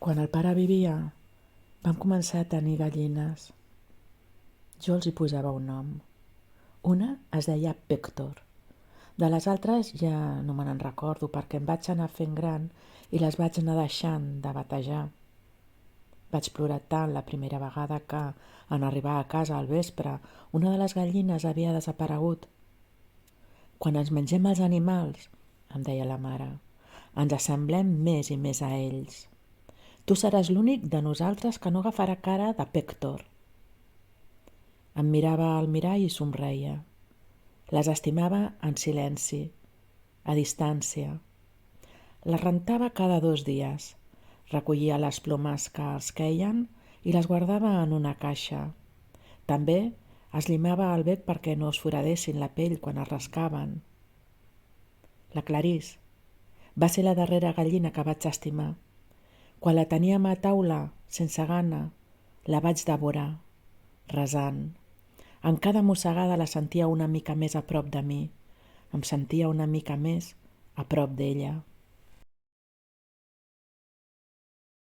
Quan el pare vivia, vam començar a tenir gallines. Jo els hi posava un nom. Una es deia Pèctor. De les altres ja no me n'en recordo perquè em vaig anar fent gran i les vaig anar deixant de batejar. Vaig plorar tant la primera vegada que, en arribar a casa al vespre, una de les gallines havia desaparegut. Quan ens mengem els animals, em deia la mare, ens assemblem més i més a ells. Tu seràs l'únic de nosaltres que no agafarà cara de Pèctor. Em mirava al mirall i somreia. Les estimava en silenci, a distància. Les rentava cada 2 dies. Recollia les plomes que els queien i les guardava en una caixa. També es llimava el bec perquè no es foradessin la pell quan es rascaven. La Clarís va ser la darrera gallina que vaig estimar. Quan la teníem a taula, sense gana, la vaig devorar, resant. En cada mossegada la sentia una mica més a prop de mi. Em sentia una mica més a prop d'ella.